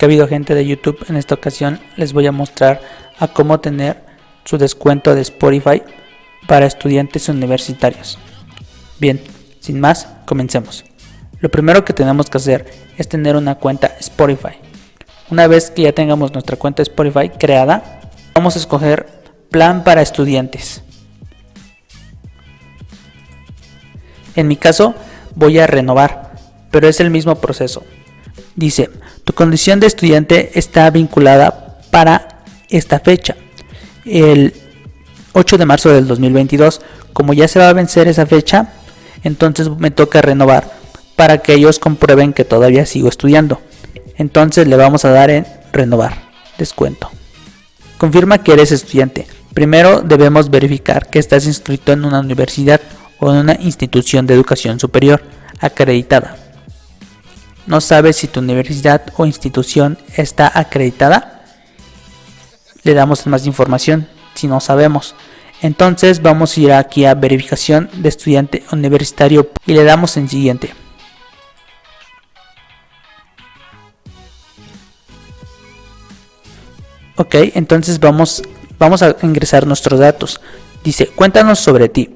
¿Qué ha habido, gente de YouTube? En esta ocasión les voy a mostrar a cómo tener su descuento de Spotify para estudiantes universitarios. Bien, sin más, comencemos. Lo primero que tenemos que hacer es tener una cuenta Spotify. Una vez que ya tengamos nuestra cuenta Spotify creada, vamos a escoger plan para estudiantes. En mi caso voy a renovar, pero es el mismo proceso. Dice, tu condición de estudiante está vinculada para esta fecha, el 8 de marzo del 2022. Como ya se va a vencer esa fecha, entonces me toca renovar para que ellos comprueben que todavía sigo estudiando. Entonces le vamos a dar en renovar, descuento. Confirma que eres estudiante. Primero debemos verificar que estás inscrito en una universidad o en una institución de educación superior acreditada. ¿No sabes si tu universidad o institución está acreditada? Le damos más información si no sabemos. Entonces vamos a ir aquí a verificación de estudiante universitario y le damos en siguiente. Ok, entonces vamos a ingresar nuestros datos. Dice, cuéntanos sobre ti.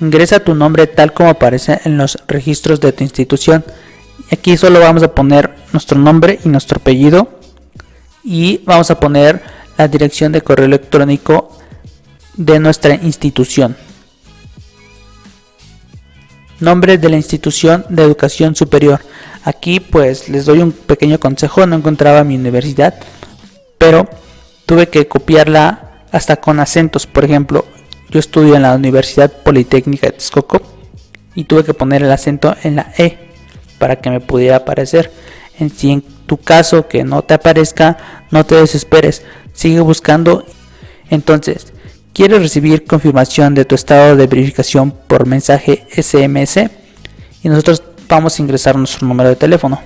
Ingresa tu nombre tal como aparece en los registros de tu institución. Aquí solo vamos a poner nuestro nombre y nuestro apellido. Y vamos a poner la dirección de correo electrónico de nuestra institución. Nombre de la institución de educación superior. Aquí pues les doy un pequeño consejo. No encontraba mi universidad, pero tuve que copiarla hasta con acentos. Por ejemplo, yo estudio en la Universidad Politécnica de Texcoco y tuve que poner el acento en la E para que me pudiera aparecer. Si en tu caso que no te aparezca, no te desesperes, sigue buscando. Entonces, ¿quieres recibir confirmación de tu estado de verificación por mensaje SMS? Y nosotros vamos a ingresar nuestro número de teléfono.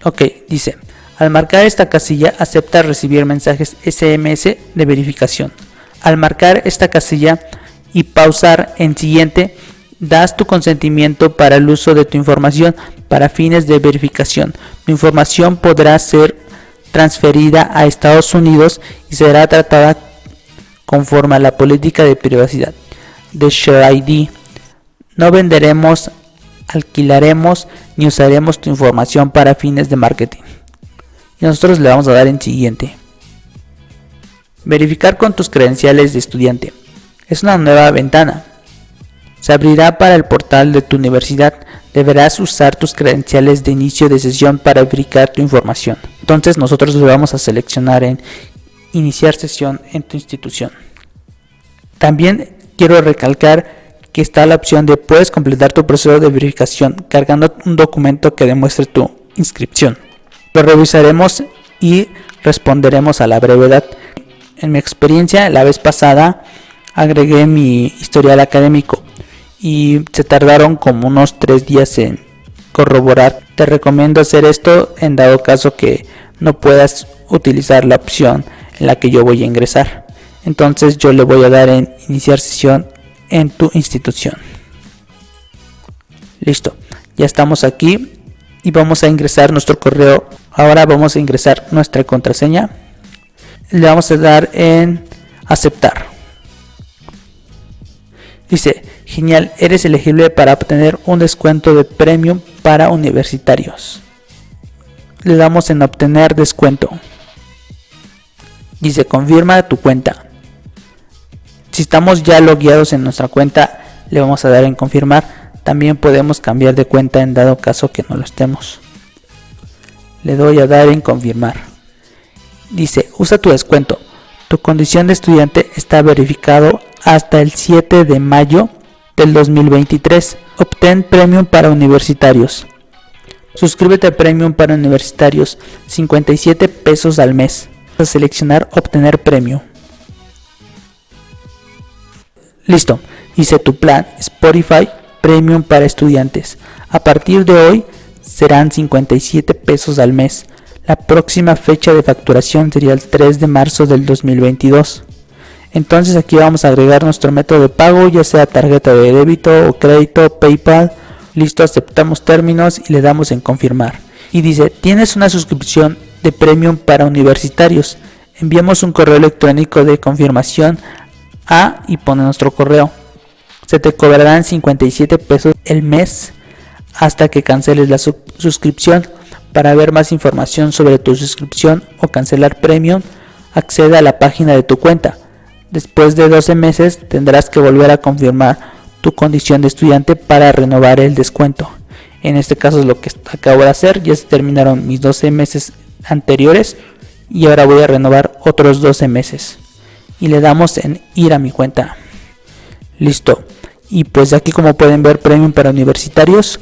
Ok, dice, al marcar esta casilla acepta recibir mensajes SMS de verificación. Al marcar esta casilla y pausar en siguiente, das tu consentimiento para el uso de tu información para fines de verificación. Tu información podrá ser transferida a Estados Unidos y será tratada conforme a la política de privacidad de Share ID. No venderemos, alquilaremos ni usaremos tu información para fines de marketing. Y nosotros le vamos a dar en siguiente. Verificar con tus credenciales de estudiante. Es una nueva ventana. Se abrirá para el portal de tu universidad. Deberás usar tus credenciales de inicio de sesión para verificar tu información. Entonces nosotros le vamos a seleccionar en iniciar sesión en tu institución. También quiero recalcar que está la opción de puedes completar tu proceso de verificación cargando un documento que demuestre tu inscripción. Lo revisaremos y responderemos a la brevedad. En mi experiencia, la vez pasada agregué mi historial académico y se tardaron como unos 3 días en corroborar. Te recomiendo hacer esto en dado caso que no puedas utilizar la opción en la que yo voy a ingresar. Entonces yo le voy a dar en iniciar sesión en tu institución. Listo, ya estamos aquí y vamos a ingresar nuestro correo. Ahora vamos a ingresar nuestra contraseña. Le vamos a dar en aceptar. Dice, genial, eres elegible para obtener un descuento de premium para universitarios. Le damos en obtener descuento. Dice, confirma tu cuenta. Si estamos ya logueados en nuestra cuenta, le vamos a dar en confirmar. También podemos cambiar de cuenta en dado caso que no lo estemos. Le doy a dar en confirmar. Dice, usa tu descuento. Tu condición de estudiante está verificado hasta el 7 de mayo del 2023. Obtén premium para universitarios. Suscríbete a premium para universitarios, 57 pesos al mes. Vas a seleccionar obtener premium. Listo. Dice tu plan Spotify Premium para estudiantes. A partir de hoy serán 57 pesos al mes. La próxima fecha de facturación sería el 3 de marzo del 2022. Entonces aquí vamos a agregar nuestro método de pago, ya sea tarjeta de débito o crédito, PayPal Listo, aceptamos términos y le damos en confirmar. Y dice, tienes una suscripción de premium para universitarios. Enviamos un correo electrónico de confirmación a y pone nuestro correo. Se te cobrarán 57 pesos el mes hasta que canceles la suscripción. Para ver más información sobre tu suscripción o cancelar premium, accede a la página de tu cuenta. Después de 12 meses tendrás que volver a confirmar tu condición de estudiante para renovar el descuento. En este caso es lo que acabo de hacer. Ya se terminaron mis 12 meses anteriores y ahora voy a renovar otros 12 meses. Y le damos en ir a mi cuenta. Listo. Y pues aquí, como pueden ver, premium para universitarios.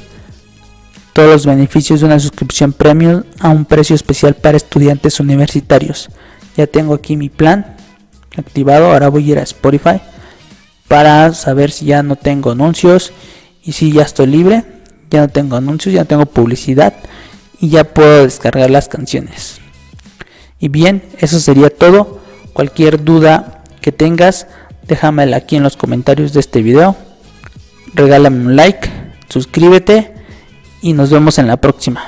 Todos los beneficios de una suscripción premium a un precio especial para estudiantes universitarios. Ya tengo aquí mi plan activado. Ahora voy a ir a Spotify para saber si ya no tengo anuncios y si ya estoy libre. Ya no tengo anuncios, ya no tengo publicidad y ya puedo descargar las canciones. Y bien, eso sería todo. Cualquier duda que tengas, déjamela aquí en los comentarios de este video. Regálame un like, suscríbete y nos vemos en la próxima.